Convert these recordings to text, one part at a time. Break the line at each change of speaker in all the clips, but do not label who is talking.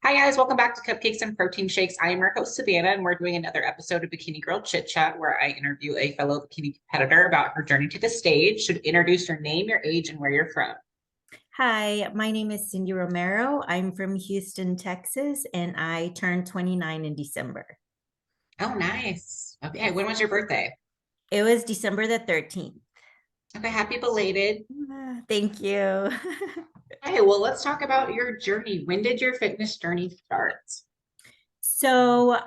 Hi guys, welcome back to Cupcakes and Protein Shakes. I am your host Savannah, and we're doing another episode of Bikini Girl Chit Chat where I interview a fellow bikini competitor about her journey to the stage. Should introduce your name, your age, and where you're from.
Hi, my name is Cindy Romero. I'm from Houston, Texas, and I turned 29 in December.
Oh, nice. Okay,
Yes.
when was your birthday?
It was December the 13th.
Okay, happy belated.
Thank you.
Okay, well, let's talk about your journey. When did your fitness journey start?
So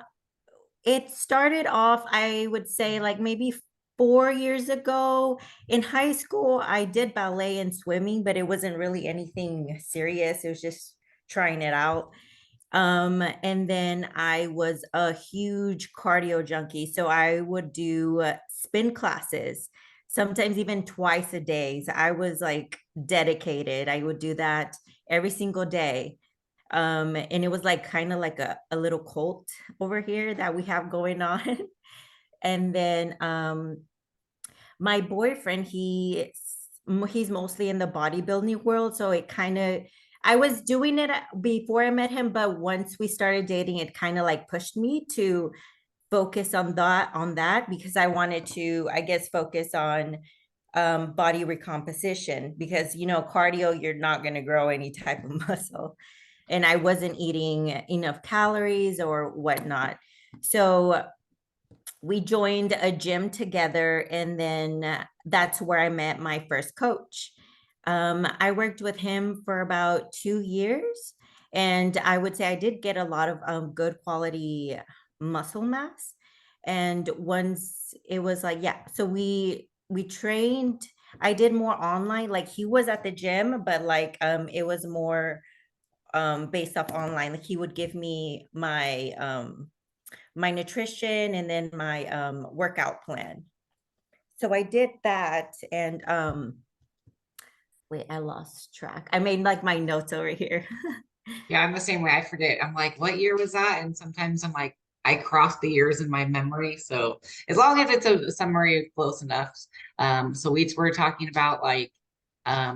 it started off, I would say, like maybe 4 years ago. In high school, I did ballet and swimming, but it wasn't really anything serious. It was just trying it out. And then I was a huge cardio junkie. So I would do spin classes, sometimes even twice a day. So I was like dedicated. I would do that every single day. And it was like kind of like a little cult over here that we have going on. And then my boyfriend, he's mostly in the bodybuilding world, so it kind of I was doing it before I met him, but once we started dating, it kind of like pushed me to focus on that because I wanted to, I guess, focus on body recomposition because cardio, you're not going to grow any type of muscle, and I wasn't eating enough calories or whatnot. So we joined a gym together, and then that's where I met my first coach. I worked with him for about 2 years, and I would say I did get a lot of good quality muscle mass. And once it was like, yeah, so we trained. I did more online, like he was at the gym, but like it was more based off online. Like he would give me my nutrition and then my workout plan. So I did that, and wait, I lost track. I made like my notes over here.
Yeah, I'm the same way. I forget. I'm like, what year was that? And sometimes I'm like, I cross the years in my memory. So as long as it's a summary close enough. So we were talking about like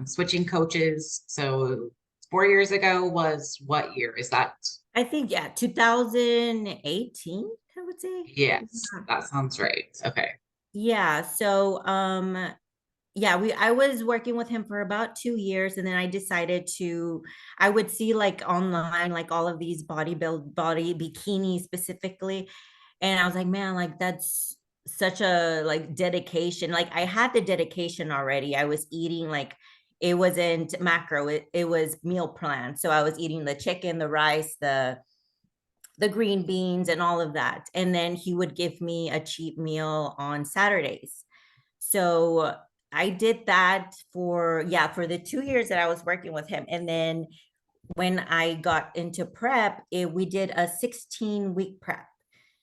switching coaches. So 4 years ago was what year is that?
I think, yeah, 2018, I would say.
Yes, that sounds right. Okay.
Yeah, so yeah, we I was working with him for about 2 years, and then I decided to I would see like online like all of these body bikinis specifically, and I was like, man, like that's such a like dedication. Like I had the dedication already. I was eating like it wasn't macro, it was meal plan. So I was eating the chicken, the rice, the green beans and all of that. And then he would give me a cheap meal on Saturdays. So I did that for, yeah, for the 2 years that I was working with him. And then when I got into prep, we did a 16-week prep.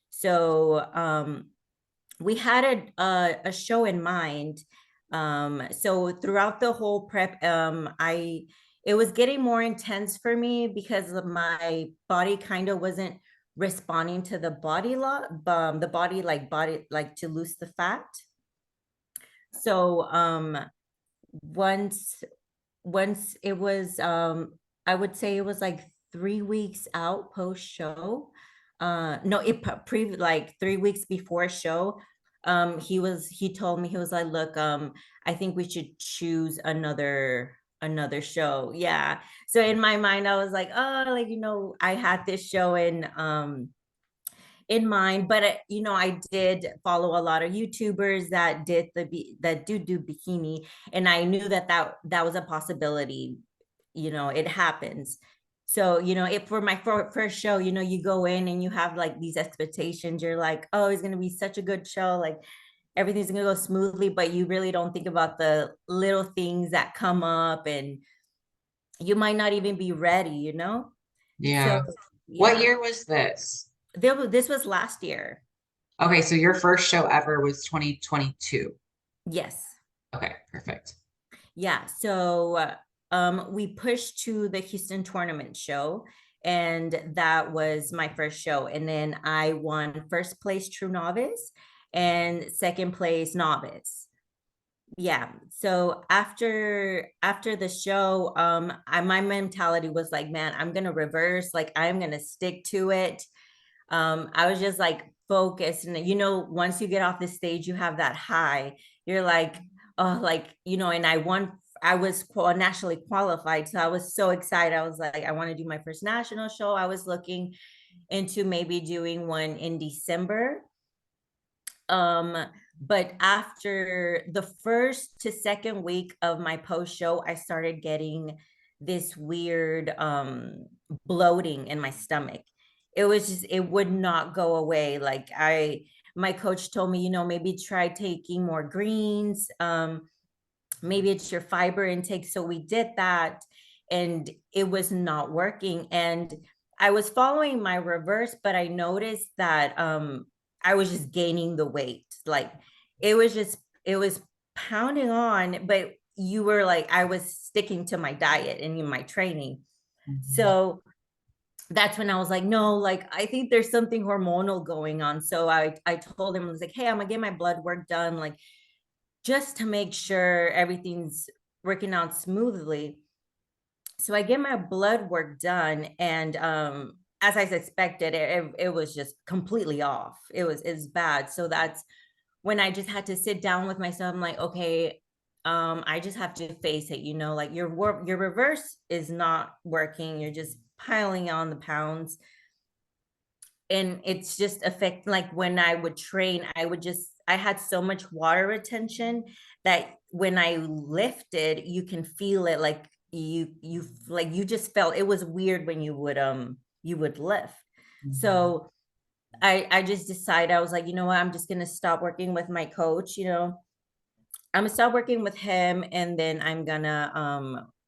So we had a show in mind. So throughout the whole prep, it was getting more intense for me because my body kind of wasn't responding to the body like to lose the fat. So once once it was I would say it was like 3 weeks out post show. No, it like 3 weeks before show. He told me, he was like, look, I think we should choose another show. Yeah. So in my mind, I was like, oh, like, I had this show in mind, but I did follow a lot of YouTubers that do bikini, and I knew that was a possibility. It happens. So if for my first show, you go in and you have like these expectations. You're like, oh, it's gonna be such a good show, like everything's gonna go smoothly, but you really don't think about the little things that come up, and you might not even be ready. So
Yeah. What
yeah,
year was this?
this was last year.
Okay, so your first show ever was 2022.
Yes.
Okay, perfect.
Yeah. So we pushed to the Houston tournament show, and that was my first show. And then I won first place true novice and second place novice. Yeah. So after the show, my mentality was like, man, I'm gonna reverse, like I'm gonna stick to it. I was just like focused, and once you get off the stage, you have that high. You're like, oh, like, and I was nationally qualified. So I was so excited. I was like, I want to do my first national show. I was looking into maybe doing one in December. Um, but after the first to second week of my post show, I started getting this weird bloating in my stomach. It was just, it would not go away. Like my coach told me, maybe try taking more greens. Maybe it's your fiber intake. So we did that and it was not working. And I was following my reverse, but I noticed that I was just gaining the weight. Like it was pounding on, but you were like, I was sticking to my diet and in my training.
Mhm.
So that's when I was like, no, like I think there's something hormonal going on. So I told him, I was like, hey, I'm gonna get my blood work done. Like just to make sure everything's working out smoothly. So I get my blood work done, and as I expected, it was just completely off. It's bad. So that's when I just had to sit down with myself. I'm like, okay, I just have to face it. Like your reverse is not working. You're just piling on the pounds, and it's just affect, like when I would train, I had so much water retention that when I lifted, you can feel it, like you just felt it was weird when you would lift.
Mhm.
So I just decided, I was like, you know what, I'm just gonna stop working with my coach. I'm gonna stop working with him, and then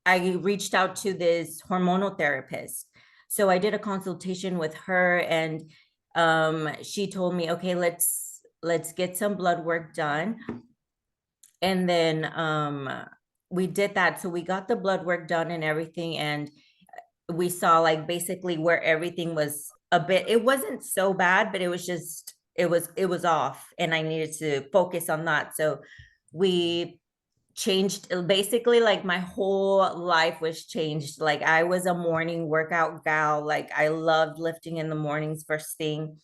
I reached out to this hormonal therapist. So I did a consultation with her, and she told me, okay, let's get some blood work done. And then we did that. So we got the blood work done and everything, and we saw like basically where everything was a bit, it wasn't so bad, but it was just it was off, and I needed to focus on that. So we changed, basically like my whole life was changed. Like I was a morning workout gal. Like I loved lifting in the mornings first thing.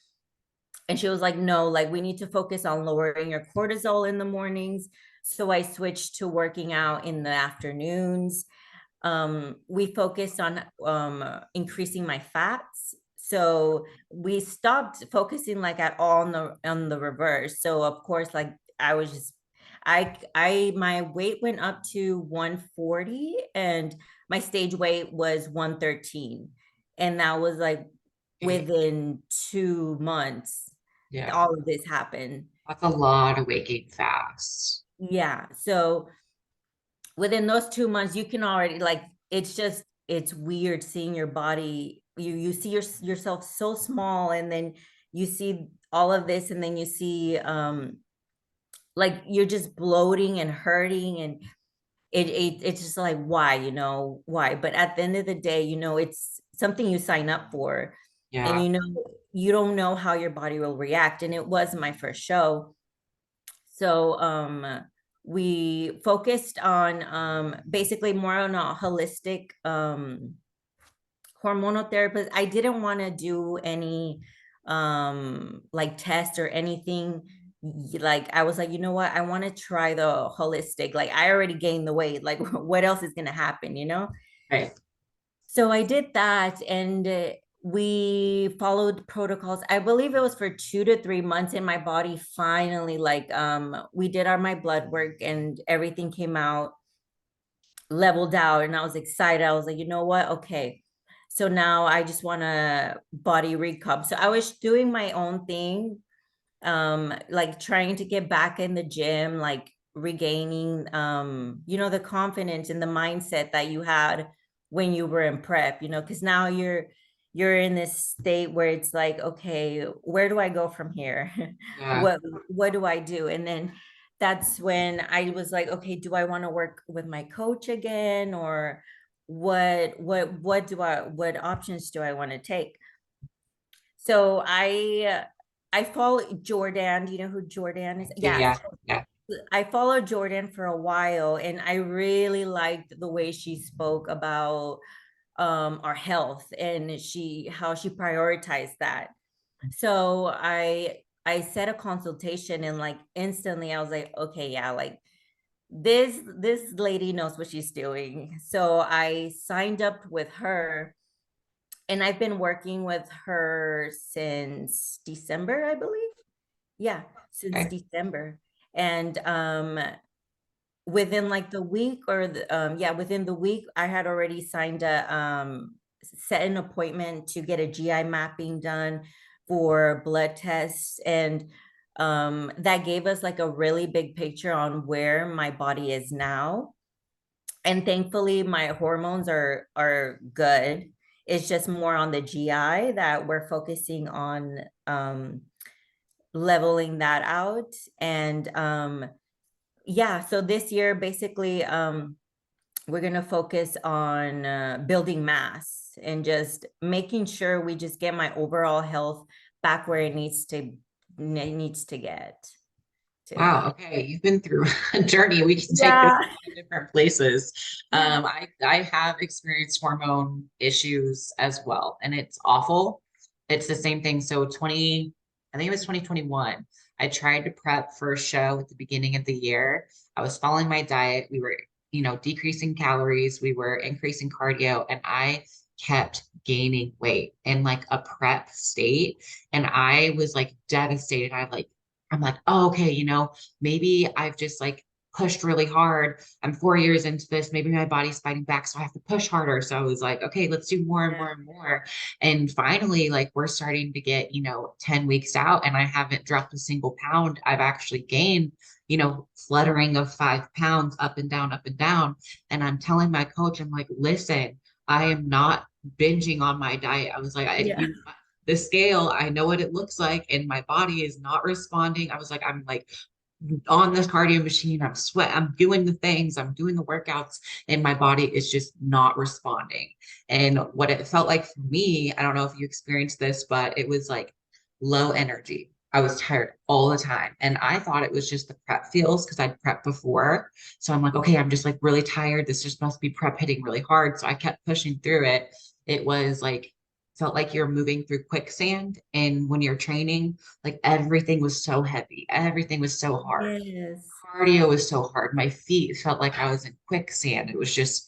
And she was like, no, like we need to focus on lowering your cortisol in the mornings. So I switched to working out in the afternoons. We focused on increasing my fats. So we stopped focusing like at all on the reverse. So of course, like I was just my weight went up to 140, and my stage weight was 113. And that was like
Okay.
within 2 months,
Yeah.
all of this happened.
That's a lot of waking fast.
Yeah. So within those 2 months, you can already, like, it's weird seeing your body. You see yourself so small, and then you see all of this, and then you see like you're just bloating and hurting, and it's just like, why? But at the end of the day, it's something you sign up for, and
Yeah.
you don't know how your body will react. And it was my first show. So we focused on basically more on a holistic hormonal therapist. I didn't want to do any like test or anything. Like I was like, you know what? I want to try the holistic. Like I already gained the weight. Like what else is gonna happen?
Right.
So I did that, and we followed protocols. I believe it was for 2 to 3 months, and my body finally, like, we did my blood work, and everything came out leveled out, and I was excited. I was like, you know what? Okay. So now I just want to body recomp. So I was doing my own thing, like trying to get back in the gym, like regaining the confidence and the mindset that you had when you were in prep, because now you're in this state where it's like, okay, where do I go from here?
Yeah.
What do I do? And then that's when I was like, okay, do I want to work with my coach again, or what options do I want to take? So I follow Jordan. Do you know who Jordan is?
Yeah.
Yes.
Yeah.
I followed Jordan for a while, and I really liked the way she spoke about our health, and how she prioritized that. So I set a consultation, and like instantly I was like, okay, yeah, like this lady knows what she's doing. So I signed up with her, and I've been working with her since December, I believe. Yeah, since
Okay.
December. And within like the week, or yeah, within the week, I had already signed a set an appointment to get a GI mapping done for blood tests. And that gave us like a really big picture on where my body is now. And thankfully my hormones are good. It's just more on the GI that we're focusing on, leveling that out. And yeah, so this year basically, we're going to focus on building mass and just making sure we just get my overall health back where it needs to get to.
Wow. Okay. You've been through a journey. We can take this
Yeah.
to different places.
Yeah.
I have experienced hormone issues as well, and it's awful. It's the same thing. So I think it was 2021. I tried to prep for a show at the beginning of the year. I was following my diet. We were, decreasing calories. We were increasing cardio, and I kept gaining weight in like a prep state. And I was like devastated. I'm like, oh, okay, maybe I've just like pushed really hard. I'm 4 years into this. Maybe my body's fighting back. So I have to push harder. So I was like, okay, let's do more and
Yeah.
more and more. And finally, like we're starting to get, 10 weeks out and I haven't dropped a single pound. I've actually gained, fluttering of 5 pounds up and down, up and down. And I'm telling my coach, I'm like, listen, I am not binging on my diet. I was like,
Yeah.
the scale, I know what it looks like, and my body is not responding. I was like, I'm like on this cardio machine, I'm doing the things, I'm doing the workouts, and my body is just not responding. And what it felt like for me, I don't know if you experienced this, but it was like low energy. I was tired all the time. And I thought it was just the prep feels because I'd prepped before. So I'm like, okay, I'm just like really tired. This just must be prep hitting really hard. So I kept pushing through it. It was like, felt like you're moving through quicksand. And when you're training, like everything was so heavy, everything was so hard.
Yes.
Cardio was so hard. My feet felt like I was in quicksand. It was just,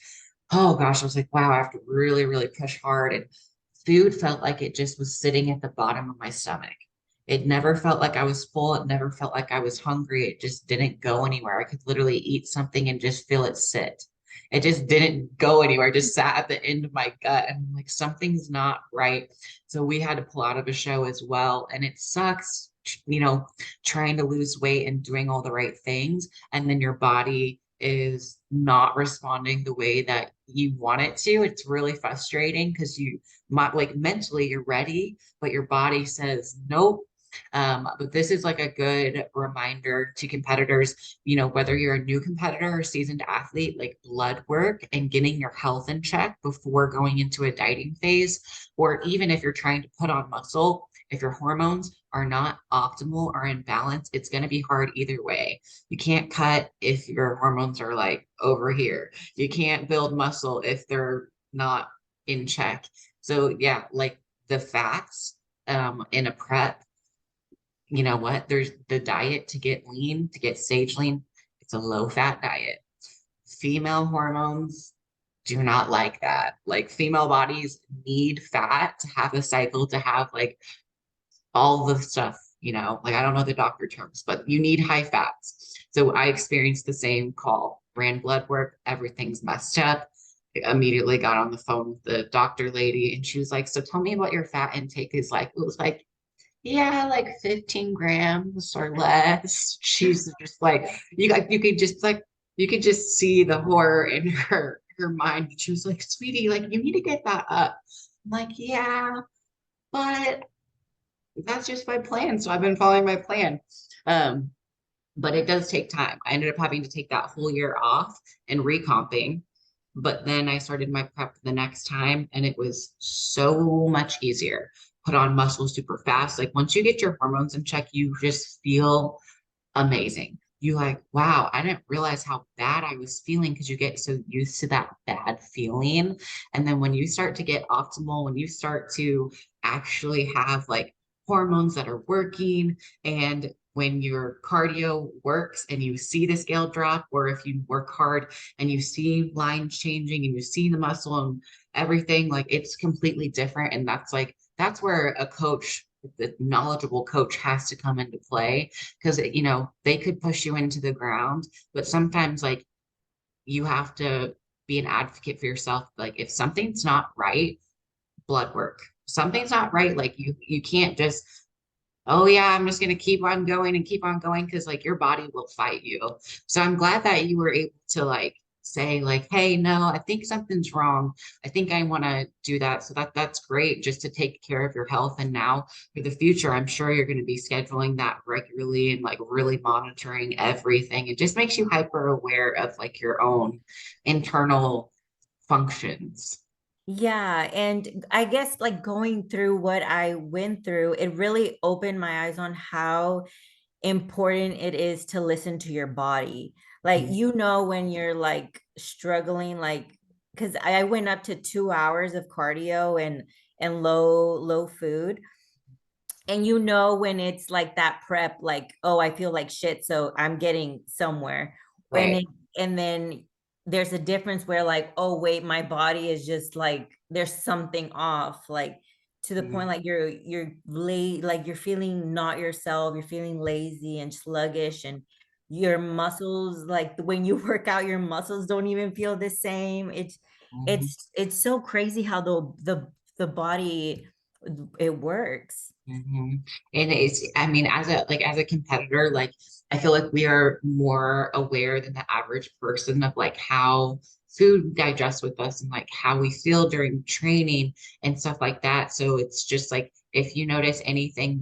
oh gosh, I was like, wow, I have to really, really push hard. And food felt like it just was sitting at the bottom of my stomach. It never felt like I was full. It never felt like I was hungry. It just didn't go anywhere. I could literally eat something and just feel it sit. It just didn't go anywhere. It just sat at the end of my gut. And I'm like, something's not right. So we had to pull out of a show as well. And it sucks, trying to lose weight and doing all the right things. And then your body is not responding the way that you want it to. It's really frustrating because you might like mentally you're ready, but your body says nope. But this is like a good reminder to competitors, whether you're a new competitor or seasoned athlete, like blood work and getting your health in check before going into a dieting phase, or even if you're trying to put on muscle, if your hormones are not optimal or in balance, it's going to be hard either way. You can't cut if your hormones are like over here. You can't build muscle if they're not in check. So yeah, like the fats in a prep, you know what? There's the diet to get lean, to get stage lean. It's a low fat diet. Female hormones do not like that. Like female bodies need fat to have a cycle, to have like all the stuff, like I don't know the doctor terms, but you need high fats. So I experienced the same call, ran blood work, everything's messed up. Immediately got on the phone with the doctor lady and she was like, so tell me what your fat intake is like. It was like, yeah, like 15 grams or less. She's just like, you could just see the horror in her mind. She was like, sweetie, like you need to get that up. I'm like, yeah, but that's just my plan. So I've been following my plan. Um, but it does take time. I ended up having to take that whole year off and recomping. But then I started my prep the next time and it was so much easier. Put on muscle super fast. Like once you get your hormones in check, you just feel amazing. you like, wow, I didn't realize how bad I was feeling because you get so used to that bad feeling. And then when you start to get optimal, when you start to actually have like hormones that are working, and when your cardio works and you see the scale drop, or if you work hard and you see lines changing and you see the muscle and everything, like it's completely different. And that's like, that's where a coach, the knowledgeable coach has to come into play, because they could push you into the ground, but sometimes like you have to be an advocate for yourself. Like if something's not right, blood work. Something's not right, like you can't just, oh yeah, I'm just going to keep on going and keep on going, because like your body will fight you. So I'm glad that you were able to like say like, hey, no, I think something's wrong. I think I want to do that. So that's great, just to take care of your health. And now for the future, I'm sure you're going to be scheduling that regularly and like really monitoring everything. It just makes you hyper aware of like your own internal functions.
Yeah, and I guess like going through what I went through, it really opened my eyes on how important it is to listen to your body. Like, when you're like struggling, like, because I went up to 2 hours of cardio and low food. And when it's like that prep, like, oh, I feel like shit, so I'm getting somewhere. And
Right.
it, and then there's a difference where like, oh wait, my body is just like there's something off, like to the point
Mhm.
like you're late, like you're feeling not yourself, you're feeling lazy and sluggish, and your muscles, like when you work out, your muscles don't even feel the same. It's
Mhm.
it's so crazy how the body it works.
And it's, I mean, as a competitor, like I feel like we are more aware than the average person of like how food digests with us and like how we feel during training and stuff like that. So it's just like if you notice anything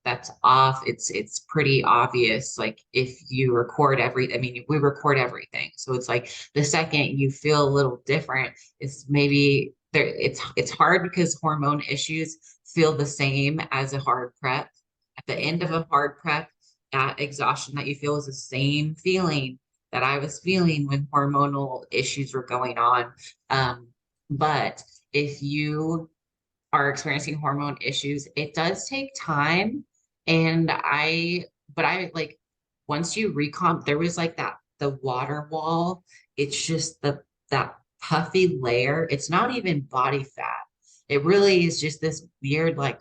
that's off, it's pretty obvious. Like if you record I mean, we record everything. So it's like the second you feel a little different, it's maybe there, it's hard because hormone issues feel the same as a hard prep. At the end of
Yeah.
a hard prep, that exhaustion that you feel is the same feeling that I was feeling when hormonal issues were going on. But if you are experiencing hormone issues, it does take time. And but I like, once you recomp, there was like the water wall. It's just that puffy layer. It's not even body fat. It really is just this weird like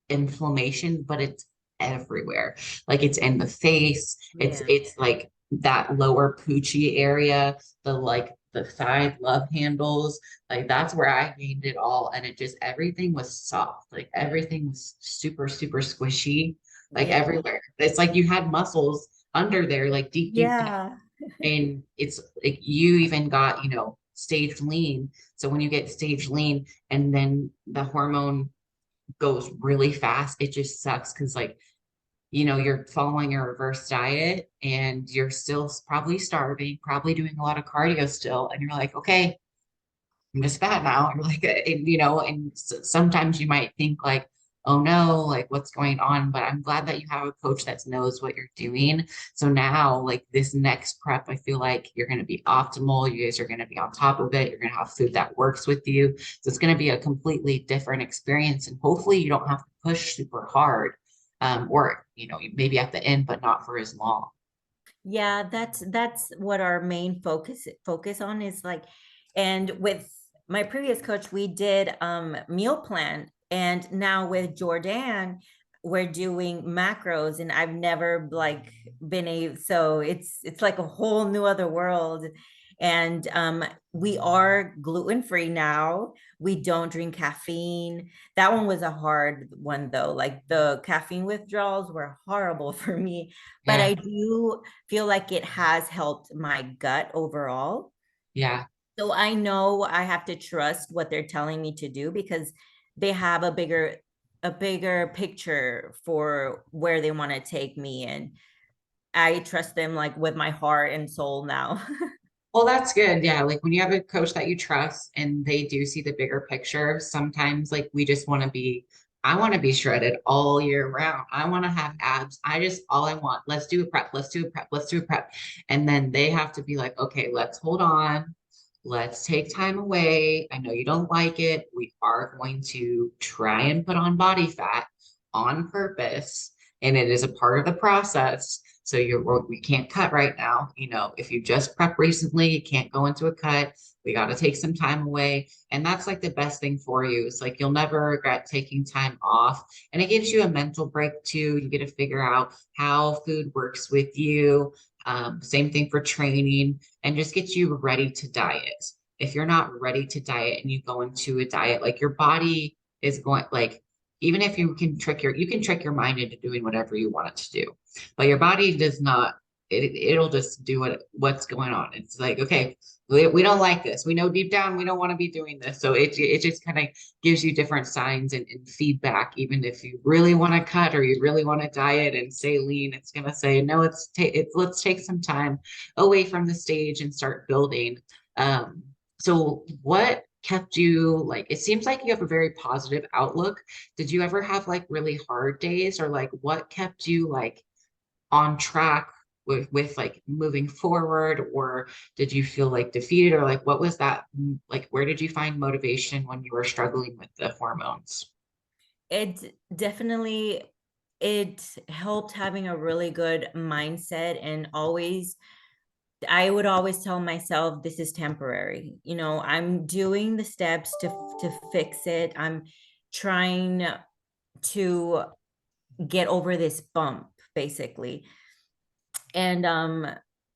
inflammation, but it's everywhere. Like it's in the face. It's
Yeah.
it's like that lower poochie area, the side love handles. Like that's where I gained it all. And it just everything was soft. Like everything was super, super squishy, like
Yeah.
everywhere. It's like you had muscles under there, like deep down.
Yeah.
And it's like you even got, stage lean. So when you get stage lean and then the hormone goes really fast, it just sucks because like you're following a reverse diet and you're still probably starving, probably doing a lot of cardio still, and you're like, okay, I'm just fat now. You're like, and sometimes you might think like, oh no, like what's going on? But I'm glad that you have a coach that knows what you're doing. So now, like this next prep, I feel like you're going to be optimal. You guys are going to be on top of it. You're going to have food that works with you. So it's going to be a completely different experience. And hopefully you don't have to push super hard. Or, maybe at the end, but not for as long.
Yeah, that's what our main focus on is like. And with my previous coach, we did meal plan, and now with Jordan, we're doing macros, and I've never like been a so it's like a whole new other world. And we are gluten free now. We don't drink caffeine. That one was a hard one though. Like the caffeine withdrawals were horrible for me, but
Yeah.
I do feel like it has helped my gut overall.
Yeah.
So I know I have to trust what they're telling me to do because they have a bigger picture for where they want to take me, and I trust them like with my heart and soul now.
Well, that's good. Yeah. Like when you have a coach that you trust and they do see the bigger picture, sometimes like we just want to be I want to be shredded all year round. I want to have abs. All I want, let's do a prep, let's do a prep, let's do a prep. And then they have to be like, okay, let's hold on. Let's take time away. I know you don't like it. We are going to try and put on body fat on purpose. And it is a part of the process. So we can't cut right now. You know, if you just prep recently, you can't go into a cut. We got to take some time away. And that's like the best thing for you. It's like you'll never regret taking time off. And it gives you a mental break too. You get to figure out how food works with you. Same thing for training and just get you ready to diet. If you're not ready to diet and you go into a diet, like your body is going, like, even if you can trick your mind into doing whatever you want it to do, but your body does not, it'll just do what's going on. It's like, okay, we don't like this. We know deep down we don't want to be doing this. So it just kind of gives you different signs and feedback. Even if you really want to cut or you really want to diet and stay lean, it's gonna say, no, let's take some time away from the stage and start building. So what kept you like, it seems like you have a very positive outlook. Did you ever have like really hard days, or like what kept you like on track with like moving forward, or did you feel like defeated, or like what was that like, where did you find motivation when you were struggling with the hormones?
It definitely it helped having a really good mindset, and always I would always tell myself this is temporary. You know, I'm doing the steps to fix it. I'm trying to get over this bump basically. And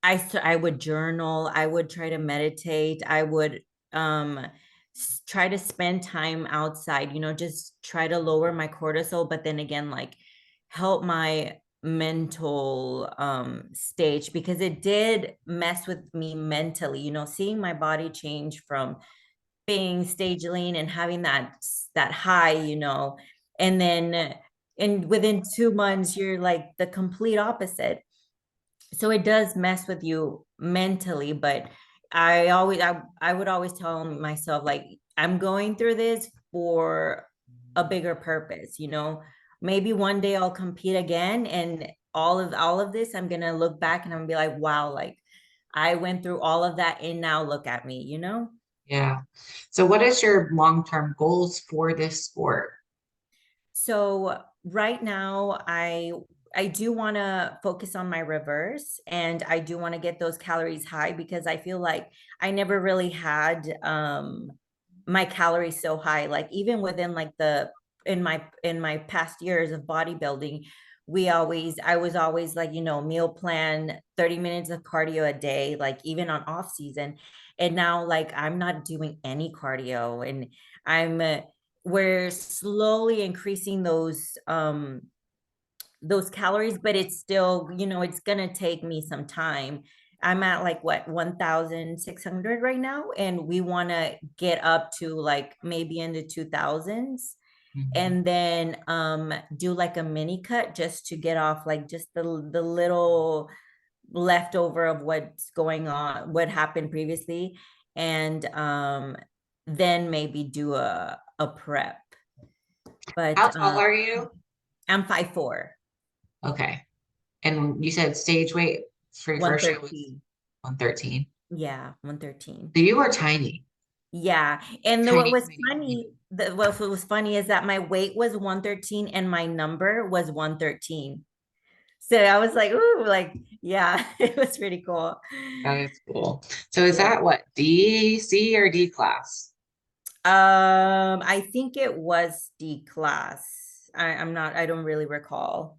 I would journal, I would try to meditate, I would um try to spend time outside, you know, just try to lower my cortisol, but then again, like, help my mental stage, because it did mess with me mentally, you know, seeing my body change from being stage lean and having that high, you know, and then and within 2 months you're like the complete opposite. So it does mess with you mentally, but I would always tell myself, like, I'm going through this for a bigger purpose, you know. Maybe one day I'll compete again, and all of this I'm gonna look back and I'm gonna be like, wow, like, I went through all of that and now look at me, you know.
Yeah. So what is your long-term goals for this sport?
So right now, I do want to focus on my reverse, and I do want to get those calories high, because I feel like I never really had my calories so high. Like, even within like the in my past years of bodybuilding, I was always like, you know, meal plan 30 minutes of cardio a day, like even on off season. And now, like, I'm not doing any cardio, and I'm we're slowly increasing those calories, but it's still, you know, it's gonna take me some time. I'm at like what, 1,600 right now, and we want to get up to like maybe in the 2,000s,
Mhm.
and then do like a mini cut just to get off like just the little leftover of what's going on, what happened previously, and then maybe do a prep.
How
But
tall are you?
I'm 5'4",
Okay. And you said stage weight for your first show was
113.
113.
Yeah, 113.
So you are tiny,
Yeah. And what
tiny,
was
tiny, tiny.
funny, what was funny is that my weight was 113 and my number was 113. So I was like, ooh, like, yeah, it was pretty cool.
That is cool. So is
Yeah.
that what, D, C, or D class?
I think it was D class. I don't really recall.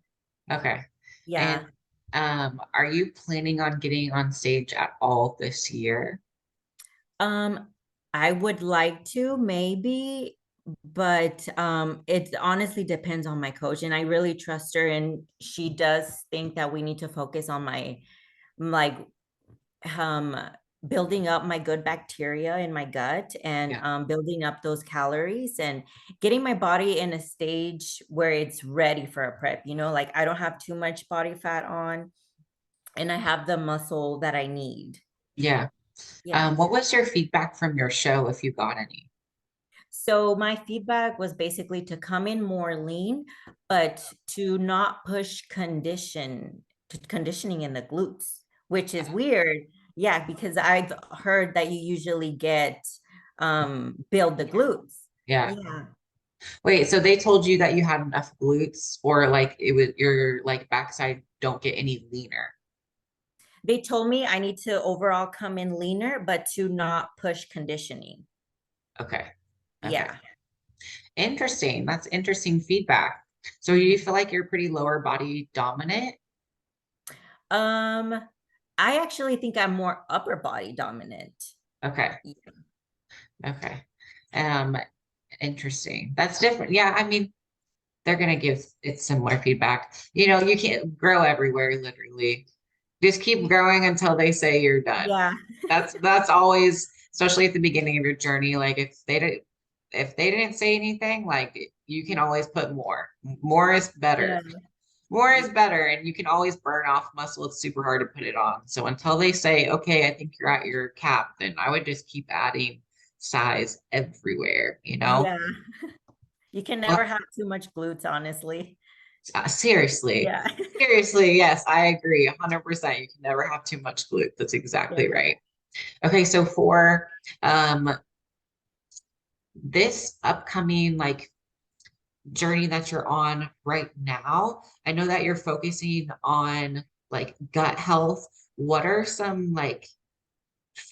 Okay. And
Yeah.
are you planning on getting on stage at all this year?
Um, I would like to maybe, but it honestly depends on my coach, and I really trust her, and she does think that we need to focus on my, like, um building up my good bacteria in my gut, and
Yeah.
building up those calories and getting my body in a stage where it's ready for a prep, you know, like I don't have too much body fat on, and I have the muscle that I need.
Yeah.
Yeah.
What was your feedback from your show if you got any?
So my feedback was basically to come in more lean, but to not push conditioning in the glutes, which is weird. Yeah, because I've heard that you usually get build the glutes.
Yeah.
Yeah.
Wait, so they told you that you had enough glutes or like it was your like backside don't get any leaner.
They told me I need to overall come in leaner, but to not push conditioning.
Okay. Okay.
Yeah.
Interesting. That's interesting feedback. So you feel like you're pretty lower body dominant?
Um, I actually think I'm more upper body dominant.
Okay. Okay. Um, interesting. That's different. Yeah, I mean, they're gonna give it similar feedback. You know, you can't grow everywhere, literally. Just keep growing until they say you're done.
Yeah.
That's always, especially at the beginning of your journey. Like if they didn't say anything, like you can always put more. More is better.
Yeah.
More is better, and you can always burn off muscle. It's super hard to put it on. So until they say, okay, I think you're at your cap, then I would just keep adding size everywhere, you know?
Yeah. You can
Well,
never have too much glutes, honestly.
seriously.
Yeah.
Seriously, yes, I agree 100%. You can never have too much glute. That's exactly
Yeah.
right. Okay, so for um this upcoming like journey that you're on right now, I know that you're focusing on like gut health. What are some like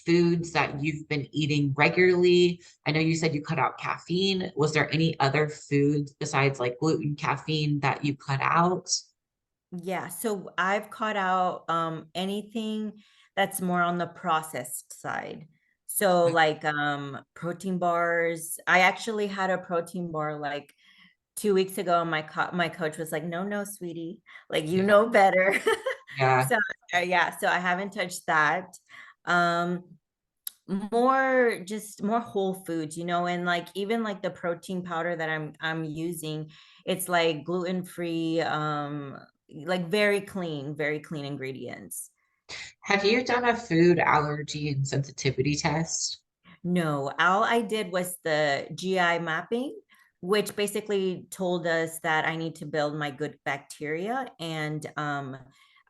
foods that you've been eating regularly? I know you said you cut out caffeine. Was there any other foods besides like gluten, caffeine that you cut out?
Yeah. So I've caught out anything that's more on the processed side. So like protein bars. I actually had a protein bar like 2 weeks ago. And my coach was like, no, no, sweetie, like you
Yeah.
know better.
Yeah.
So yeah, so I haven't touched that. Um more just more whole foods, and like even like the protein powder that I'm using, it's like gluten free, like very clean ingredients.
Have you done a food allergy and sensitivity test?
No, all I did was the GI mapping, which basically told us that I need to build my good bacteria, and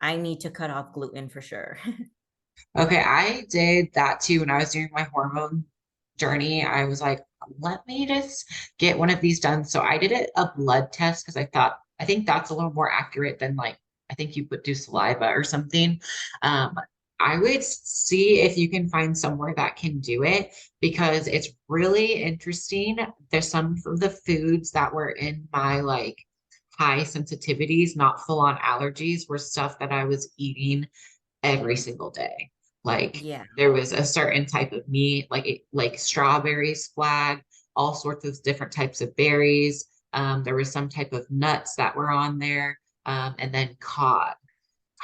I need to cut off gluten for sure.
Okay, I did that too when I was doing my hormone journey. I was like, let me just get one of these done. So I did a blood test because I think that's a little more accurate than like, I think you put do saliva or something. Um, I would see if you can find somewhere that can do it because it's really interesting. There's some of the foods that were in my like high sensitivities, not full on allergies, were stuff that I was eating every single day. Like
Yeah.
there was a certain type of meat, like strawberries, flag, all sorts of different types of berries. There was some type of nuts that were on there, and then cod.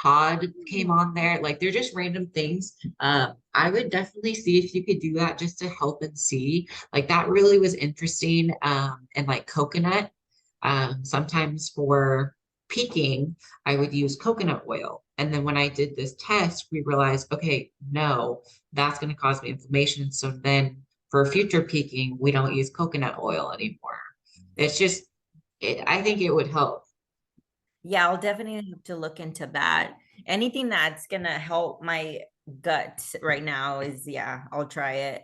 Cod came on there. Like they're just random things. I would definitely see if you could do that just to help and see. Like that really was interesting. And like coconut. Sometimes for peaking, I would use coconut oil. And then when I did this test, we realized, okay, no, that's going to cause me inflammation. So then for future peaking, we don't use coconut oil anymore. It's just, I think it would help.
Yeah, I'll definitely have to look into that. Anything that's gonna help my gut right now is, yeah, I'll try it.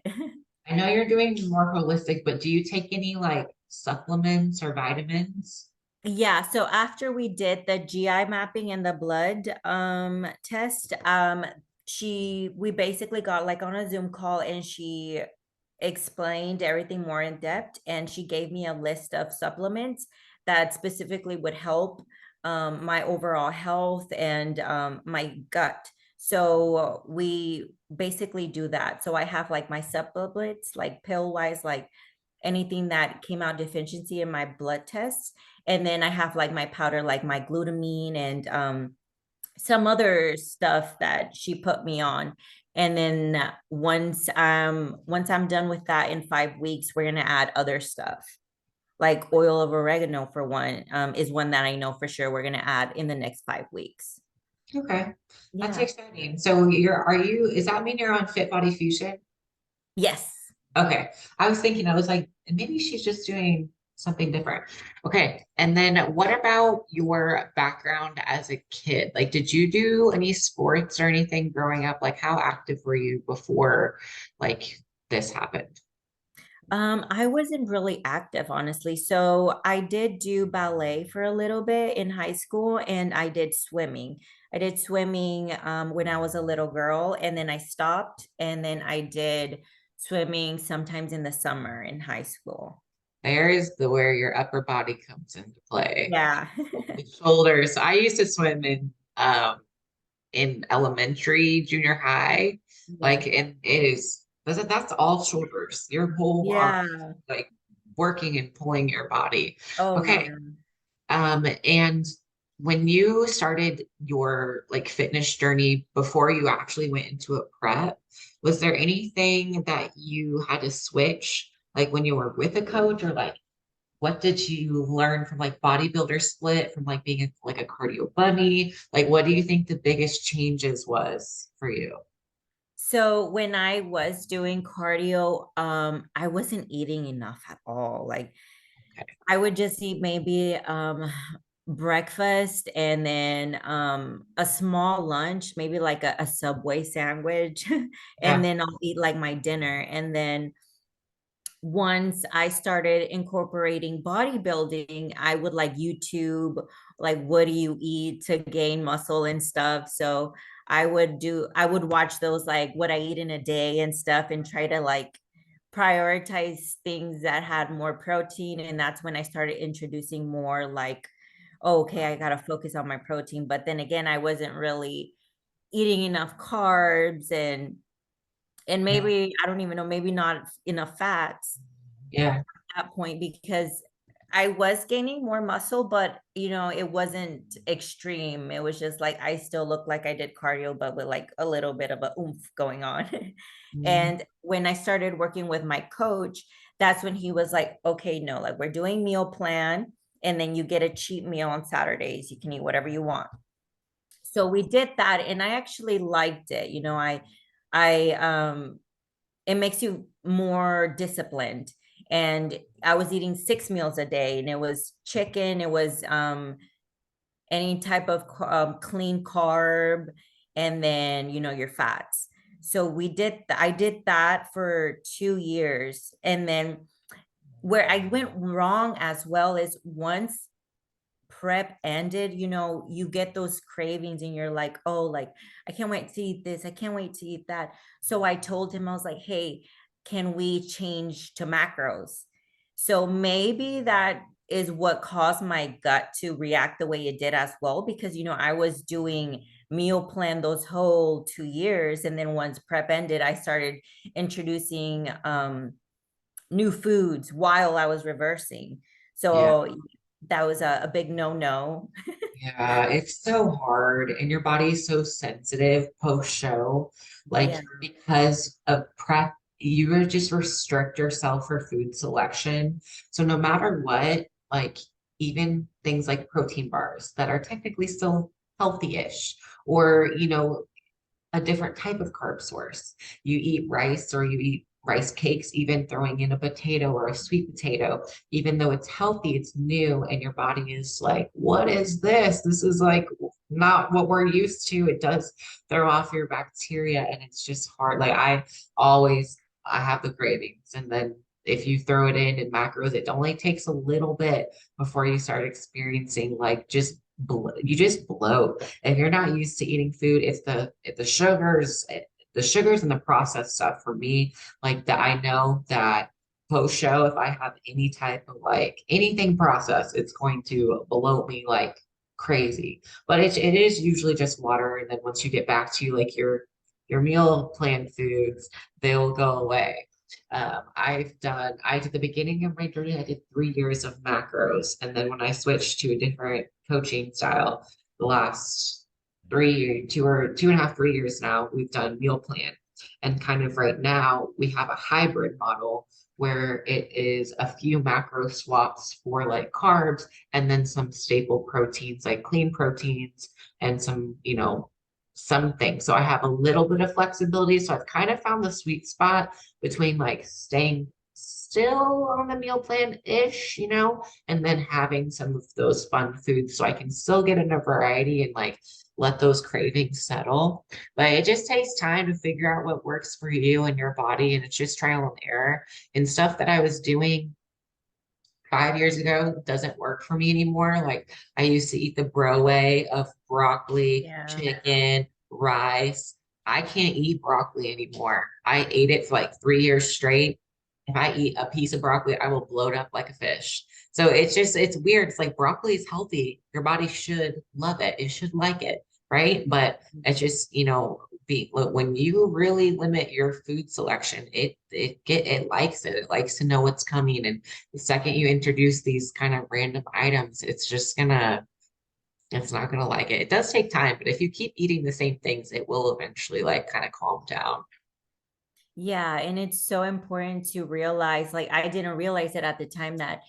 I know you're doing more holistic, but do you take any like supplements or vitamins?
Yeah, so after we did the GI mapping and the blood test, we basically got like on a Zoom call, and she explained everything more in depth, and she gave me a list of supplements that specifically would help my overall health and my gut. So we basically do that. So I have like my supplements, like pill wise, like anything that came out deficiency in my blood tests. And then I have like my powder, like my glutamine and some other stuff that she put me on. And then once I'm done with that in 5 weeks, we're gonna add other stuff. Like oil of oregano for one, is one that I know for sure we're gonna add in the next 5 weeks.
Okay, that's
Yeah.
exciting. So are you, does that mean you're on Fit Body Fusion?
Yes.
Okay. I was thinking, I was like, maybe she's just doing something different. Okay. And then what about your background as a kid? Like, did you do any sports or anything growing up? Like, how active were you before like this happened?
I wasn't really active, honestly. So I did do ballet for a little bit in high school, and I did swimming. I did swimming when I was a little girl, and then I stopped, and then I did swimming sometimes in the summer in high school.
There's the where your upper body comes into play.
Yeah.
The shoulders. I used to swim in elementary, junior high,
Yeah.
like, and that's all shoulders. Your whole arm,
Yeah.
like working and pulling your body.
Oh
Okay.
yeah.
And when you started your like fitness journey before you actually went into a prep, was there anything that you had to switch, like when you were with a coach, or like what did you learn from like bodybuilder split from like being like a cardio bunny? Like, what do you think the biggest changes was for you?
So when I was doing cardio, I wasn't eating enough at all. Like
Okay.
I would just eat maybe breakfast and then a small lunch, maybe like a Subway sandwich, and
Yeah.
then I'll eat like my dinner. And then once I started incorporating bodybuilding, I would like YouTube, like what do you eat to gain muscle and stuff. So I would watch those like what I eat in a day and stuff and try to like prioritize things that had more protein. And that's when I started introducing more like, oh, okay, I got to focus on my protein. But then again, I wasn't really eating enough carbs and
Yeah.
maybe I don't even know, maybe not enough fats
Yeah.
at that point because I was gaining more muscle, but it wasn't extreme. It was just like I still look like I did cardio, but with like a little bit of a oomph going on.
Mhm.
And when I started working with my coach, that's when he was like, okay, no, like we're doing meal plan, and then you get a cheat meal on Saturdays. You can eat whatever you want. So we did that, and I actually liked it. I it makes you more disciplined. And I was eating 6 meals a day, and it was chicken, it was any type of clean carb, and then your fats. So I did that for 2 years. And then where I went wrong as well is once prep ended, you get those cravings and you're like, oh, like I can't wait to eat this. I can't wait to eat that. So I told him, I was like, hey, can we change to macros? So maybe that is what caused my gut to react the way it did as well, because, I was doing meal plan those whole 2 years. And then once prep ended, I started introducing new foods while I was reversing.
Yeah.
So that was a big no.
Yeah, it's so hard, and your body is so sensitive post show. Like,
Yeah.
because of prep, you would just restrict yourself for food selection. So, no matter what, like, even things like protein bars that are technically still healthy-ish, or, a different type of carb source. You eat rice or you eat rice cakes, even throwing in a potato or a sweet potato, even though it's healthy, it's new, and your body is like, what is this? This is like not what we're used to. It does throw off your bacteria, and it's just hard. Like I have the cravings, and then if you throw it in macros, it only takes a little bit before you start experiencing like you just bloat. If you're not used to eating food, it's the sugars and the processed stuff for me, like that. I know that post show, if I have any type of like anything processed, it's going to bloat me like crazy. But it is usually just water, and then once you get back to like your meal plan foods, they'll go away. I did the beginning of my journey, I did 3 years of macros. And then when I switched to a different coaching style, the last 2.5, 3 years now, we've done meal plan. And kind of right now, we have a hybrid model where it is a few macro swaps for like carbs and then some staple proteins like clean proteins and some, some things. So I have a little bit of flexibility. So I've kind of found the sweet spot between like staying still on the meal plan-ish, and then having some of those fun foods so I can still get in a variety and like let those cravings settle. But it just takes time to figure out what works for you and your body. And it's just trial and error and stuff that I was doing 5 years ago doesn't work for me anymore. Like I used to eat the bro way of broccoli,
Yeah.
chicken, rice. I can't eat broccoli anymore. I ate it for like 3 years straight. If I eat a piece of broccoli, I will bloat up like a fish. So it's weird. It's like broccoli is healthy. Your body should love it. It should like it, right? But it's just, when you really limit your food selection, it likes it. It likes to know what's coming. And the second you introduce these kind of random items, it's not gonna like it. It does take time, but if you keep eating the same things, it will eventually like kind of calm down.
Yeah, and it's so important to realize, like I didn't realize it at the time, that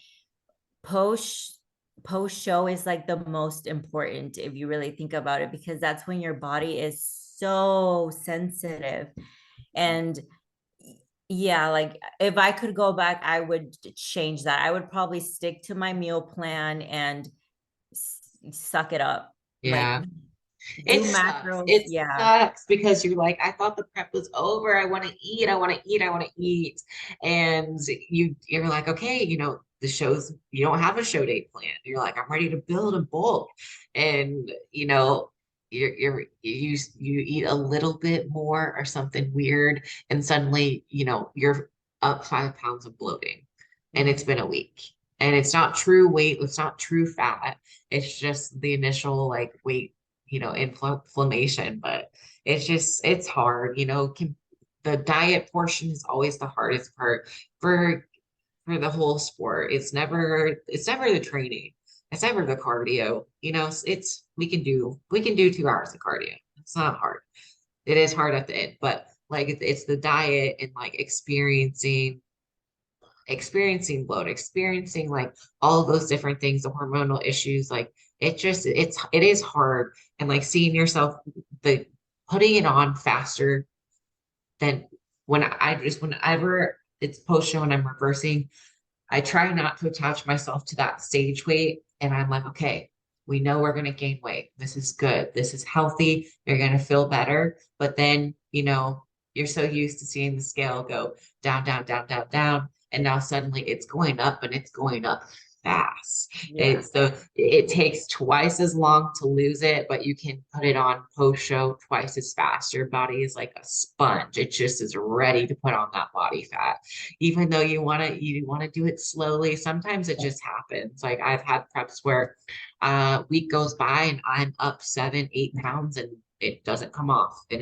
post post show is like the most important if you really think about it, because that's when your body is so sensitive. And yeah, like if I could go back, I would change that. I would probably stick to my meal plan and suck it up. Like
Yeah.
do
It sucks.
macros.
It
Yeah.
sucks because you're like, I thought the prep was over. I want to eat. I want to eat. I want to eat. And you're like, okay, the show's you don't have a show date plan. You're like, I'm ready to build a bulk. And you eat a little bit more or something weird, and suddenly, you're up 5 pounds of bloating. And it's
Mhm.
been a week. And it's not true weight, it's not true fat. It's just the initial like weight inflammation, but it's hard, the diet portion is always the hardest part for for the whole sport. It's never the training. It's never the cardio. We can do 2 hours of cardio. It's not hard. It is hard at the end, but like it's the diet and like experiencing bloat, experiencing like all of those different things, the hormonal issues, like it is hard. And like seeing yourself, the putting it on faster than whenever it's post show and I'm reversing, I try not to attach myself to that stage weight. And I'm like, okay, we know we're going to gain weight. This is good. This is healthy. You're going to feel better. But then, you're so used to seeing the scale go down, down, down, down, down. And now suddenly it's going up and it's going up fast.
Yeah.
So it takes twice as long to lose it, but you can put it on post show twice as fast. Your body is like a sponge. It just is ready to put on that body fat. Even though you want to do it slowly, sometimes it just happens. Like I've had preps where week goes by and I'm up 7, 8 pounds and it doesn't come off. And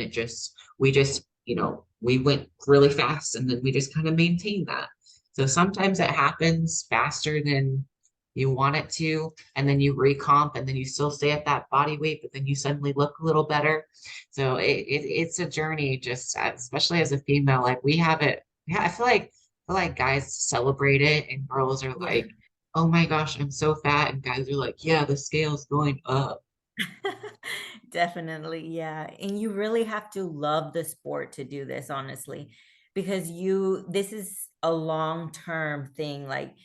we went really fast and then we just kind of maintained that. So sometimes it happens faster than you want it to, and then you recomp, and then you still stay at that body weight, but then you suddenly look a little better. So it's a journey, just especially as a female. Like we have it. Yeah, I feel like guys celebrate it, and girls are
Yeah.
like, "Oh my gosh, I'm so fat," and guys are like, "Yeah, the scale's going up."
Definitely, yeah. And you really have to love the sport to do this, honestly, because this is a long-term thing. Like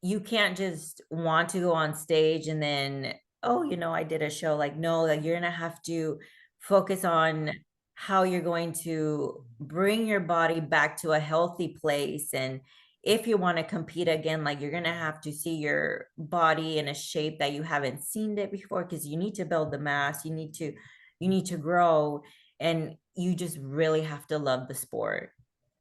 you can't just want to go on stage and then, oh, I did a show. Like, no, like you're gonna have to focus on how you're going to bring your body back to a healthy place. And if you want to compete again, like you're gonna have to see your body in a shape that you haven't seen it before, because you need to build the mass, you need to grow, and you just really have to love the sport.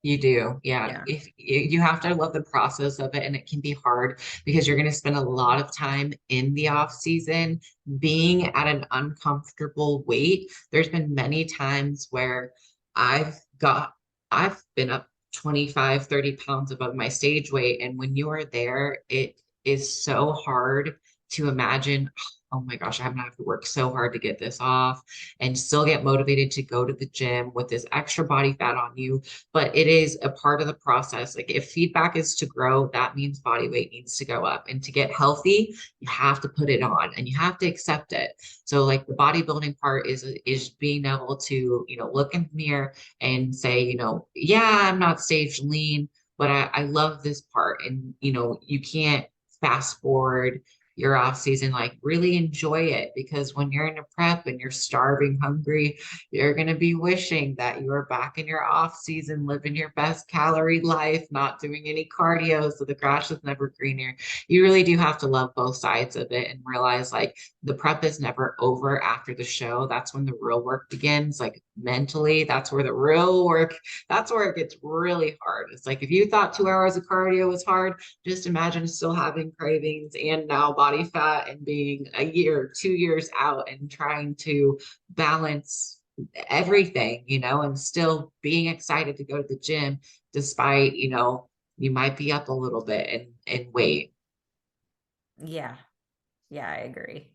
You do, yeah.
Yeah.
If you have to love the process of it, and it can be hard because you're going to spend a lot of time in the off season being at an uncomfortable weight. There's been many times where I've got I've been up 25, 30 pounds above my stage weight, and when you are there, it is so hard to imagine, oh my gosh, I'm gonna have to work so hard to get this off and still get motivated to go to the gym with this extra body fat on you. But it is a part of the process. Like if feedback is to grow, that means body weight needs to go up. And to get healthy, you have to put it on and you have to accept it. So like the bodybuilding part is being able to, look in the mirror and say, yeah, I'm not stage lean, but I love this part. And you can't fast forward your off season, like really enjoy it, because when you're in a prep and you're starving hungry, you're going to be wishing that you were back in your off season living your best calorie life, not doing any cardio so the grass is never greener. You really do have to love both sides of it and realize like the prep is never over after the show. That's when the real work begins, like mentally. That's where the real work, that's where it gets really hard. It's like if you thought 2 hours of cardio was hard, just imagine still having cravings and now body fat and being a year, 2 years out and trying to balance everything, and still being excited to go to the gym despite, you might be up a little bit in weight.
Yeah. Yeah, I agree.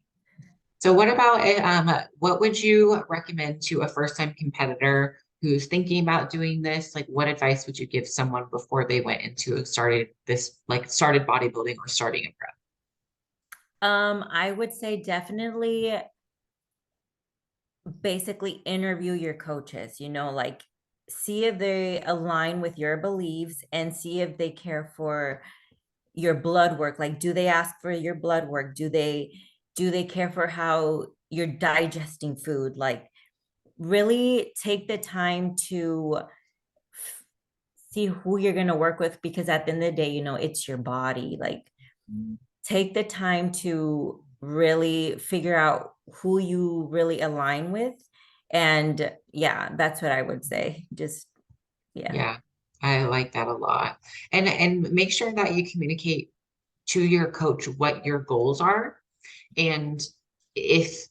So what about what would you recommend to a first-time competitor who's thinking about doing this? Like what advice would you give someone before they went into started bodybuilding or starting a prep?
I would say definitely basically interview your coaches, like see if they align with your beliefs and see if they care for your blood work. Like, do they ask for your blood work? Do they care for how you're digesting food? Like, really take the time to see who you're going to work with, because at the end of the day, it's your body. Like, take the time to really figure out who you really align with. And yeah, that's what I would say. Just, yeah.
Yeah, I like that a lot. And make sure that you communicate to your coach what your goals are. And if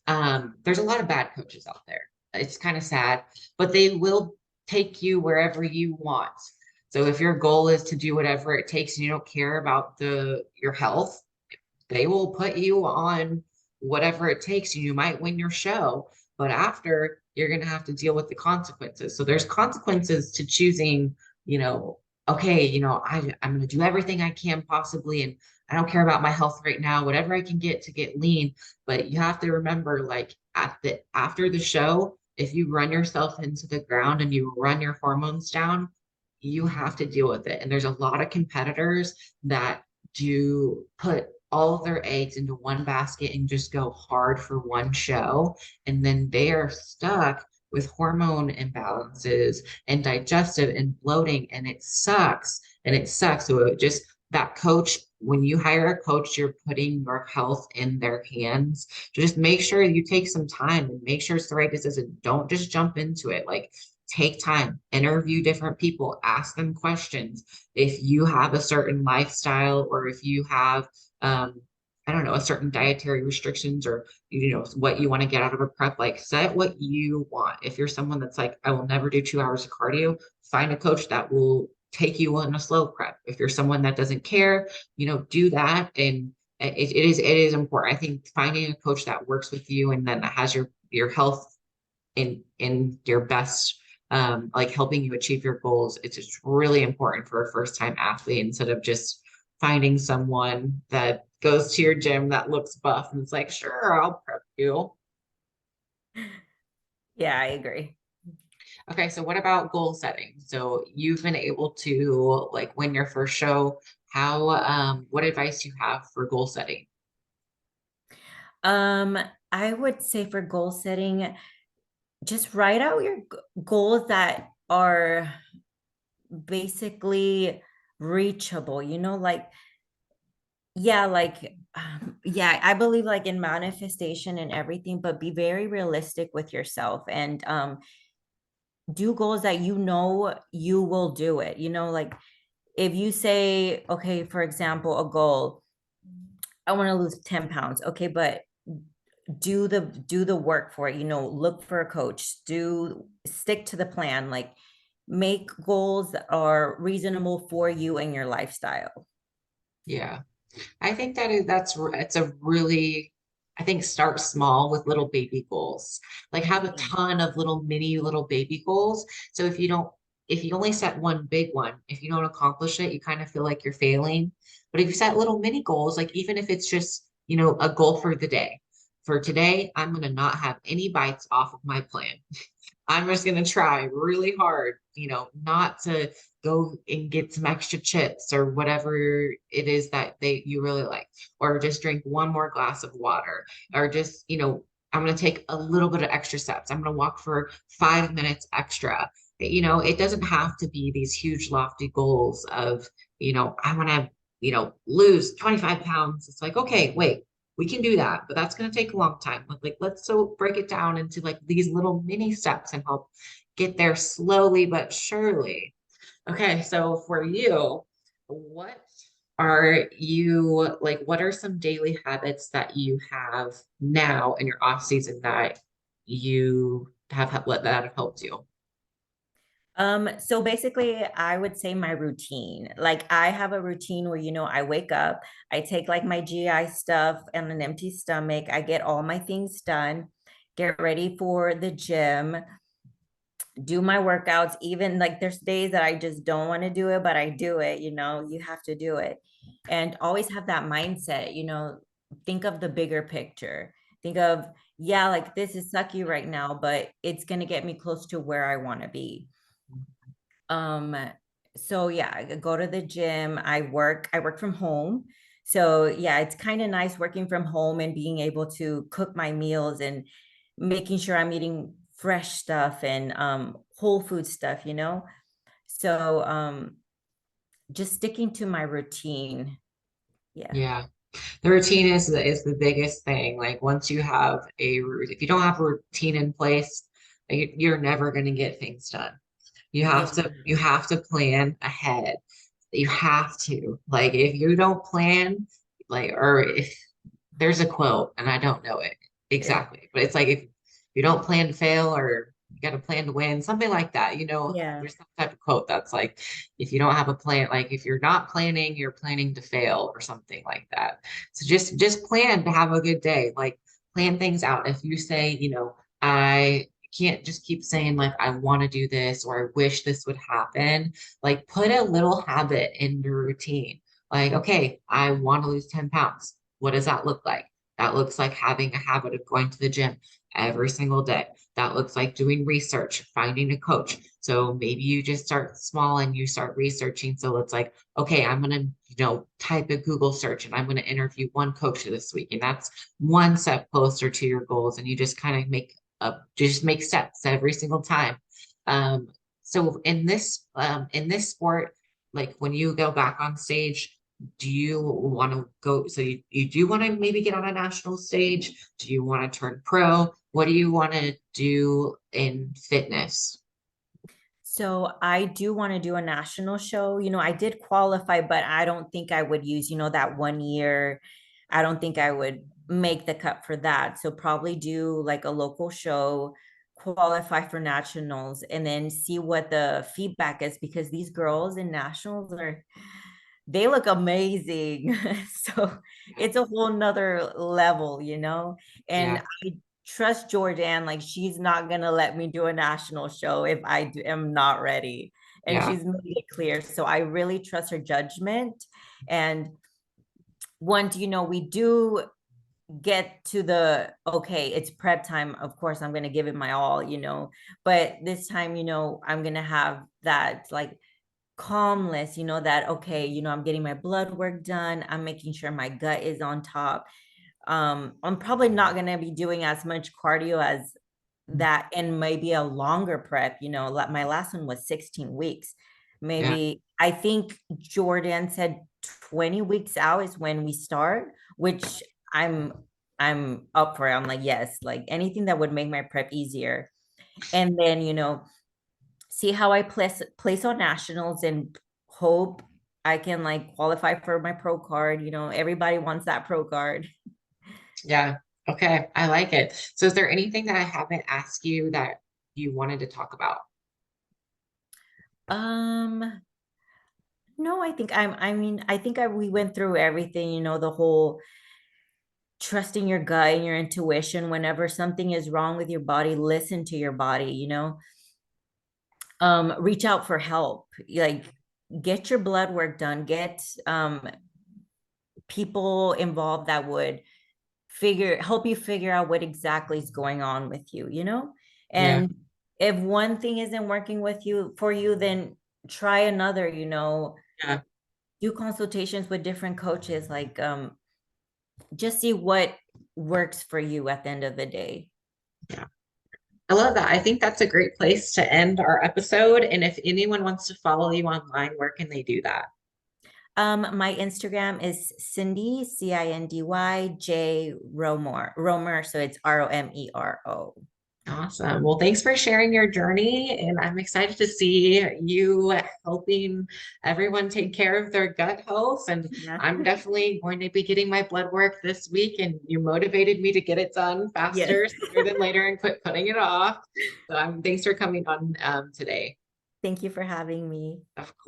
there's a lot of bad coaches out there, it's kind of sad, but they will take you wherever you want. So if your goal is to do whatever it takes and you don't care about your health, they will put you on whatever it takes. You might win your show, but after you're going to have to deal with the consequences. So there's consequences to choosing, okay, I'm going to do everything I can possibly, and I don't care about my health right now, whatever I can get to get lean. But you have to remember, like after the show, if you run yourself into the ground and you run your hormones down, you have to deal with it. And there's a lot of competitors that do put all of their eggs into one basket and just go hard for one show. And then they are stuck with hormone imbalances and digestive and bloating. And it sucks. And it sucks. So that coach, when you hire a coach, you're putting your health in their hands. So just make sure you take some time and make sure it's the right decision. Don't just jump into it. Like take time, interview different people, ask them questions. If you have a certain lifestyle or if you have I don't know, a certain dietary restrictions or what you want to get out of a prep, like set what you want. If you're someone that's like, I will never do 2 hours of cardio, find a coach that will take you on a slow prep. If you're someone that doesn't care, do that. And it is important. I think finding a coach that works with you and then that has your health in your best like helping you achieve your goals, it's just really important for a first time athlete instead of just finding someone that goes to your gym that looks buff and it's like, sure, I'll prep you.
Yeah, I agree.
Okay, so what about goal setting? So you've been able to like win your first show. How what advice do you have for goal setting?
Um, I would say for goal setting, just write out your goals that are basically reachable, like, yeah, like, yeah, I believe like in manifestation and everything, but be very realistic with yourself and do goals that you will do it. Like if you say, okay, for example, a goal, I want to lose 10 pounds. Okay, but do the work for it, look for a coach, stick to the plan, like make goals that are reasonable for you and your lifestyle.
Yeah. I think that's it's a really I think start small with little baby goals. Like have a
Yeah.
ton of little mini little baby goals. So if you only set one big one, if you don't accomplish it, you kind of feel like you're failing. But if you set little mini goals, like even if it's just, a goal for the day. For today, I'm going to not have any bites off of my plan. I'm just going to try really hard, not to go and get some extra chips or whatever it is that you really like, or just drink one more glass of water, or just, I'm going to take a little bit of extra steps. I'm going to walk for 5 minutes extra. It doesn't have to be these huge, lofty goals of, I want to, lose 25 pounds. It's like, okay, wait, we can do that, but that's going to take a long time. Like, let's so break it down into like these little mini steps and help get there slowly but surely. Okay, so for you, what what are some daily habits that you have now in your off season that you that have helped you?
So basically, I would say my routine. Like I have a routine where, I wake up, I take like my GI stuff and an empty stomach, I get all my things done, get ready for the gym, do my workouts. Even like there's days that I just don't want to do it, but I do it, you have to do it. And always have that mindset, think of the bigger picture. Think of, yeah, like this is sucky right now, but it's going to get me close to where I want to be. Um, so yeah, I go to the gym, I work from home. So yeah, it's kind of nice working from home and being able to cook my meals and making sure I'm eating fresh stuff and whole food stuff. So just sticking to my routine. Yeah.
Yeah. The routine is the biggest thing. Like once you have if you don't have a routine in place, like, you're never going to get things done. You
Exactly.
have to plan ahead. You have to. Like if you don't plan, like or if there's a quote and I don't know it
Yeah.
exactly, but it's like if you don't plan to fail or you got to plan to win, something like that.
Yeah.
There's some type of quote that's like if you don't have a plan, like if you're not planning, you're planning to fail or something like that. So just plan to have a good day. Like plan things out. If you say, I can't just keep saying like I want to do this or I wish this would happen. Like put a little habit in your routine. Like, okay, I want to lose 10 pounds. What does that look like? That looks like having a habit of going to the gym every single day. That looks like doing research, finding a coach. So maybe you just start small and you start researching. So it's like, okay, I'm going to, type a Google search and I'm going to interview one coach this week. And that's one step closer to your goals. And you just kind of just make steps every single time. Um, so in this sport, like when you go back on stage, do you want to go? So you do want to maybe get on a national stage? Do you want to turn pro? What do you want to do in fitness?
So I do want to do a national show. I did qualify, but I don't think I would use, that 1 year. I don't think I would make the cut for that. So probably do like a local show, qualify for nationals, and then see what the feedback is because these girls in nationals they look amazing. So
Yeah,
it's a whole nother level. And
yeah,
I trust Jordan, like she's not gonna let me do a national show if am not ready. And
yeah,
she's made it clear. So I really trust her judgment. And once, we do get to the okay, it's prep time. Of course, I'm gonna give it my all. But this time, I'm gonna have that like calmness, that okay, I'm getting my blood work done. I'm making sure my gut is on top. I'm probably not going to be doing as much cardio as that and maybe a longer prep, like my last one was 16 weeks.
yeah,
Maybe I think Jordan said 20 weeks out is when we start, which I'm I'm up for it. I'm like, yes, like anything that would make my prep easier. And then, see how I place on nationals and hope I can like qualify for my pro card. Everybody wants that pro card.
yeah. Okay, I like it. So is there anything that I haven't asked you that you wanted to talk about?
Um, no, I think I mean, I think we went through everything, the whole trusting your gut and your intuition. Whenever something is wrong with your body, listen to your body, reach out for help. Like, get your blood work done, get people involved that would help you figure out what exactly is going on with you.
Yeah.
And if one thing isn't working with you for you, then try another.
Yeah.
Do consultations with different coaches, like just see what works for you at the end of the day.
Yeah. I love that. I think that's a great place to end our episode. And if anyone wants to follow you online, where can they do that?
My Instagram is Cindy, Cindyjromer, so it's Romero.
Awesome. Well, thanks for sharing your journey. And I'm excited to see you helping everyone take care of their gut health. And
Yeah.
I'm definitely going to be getting my blood work this week. And you motivated me to get it done
Yes.
faster sooner than later and quit putting it off. So thanks for coming on today.
Thank you for having me.
Of course.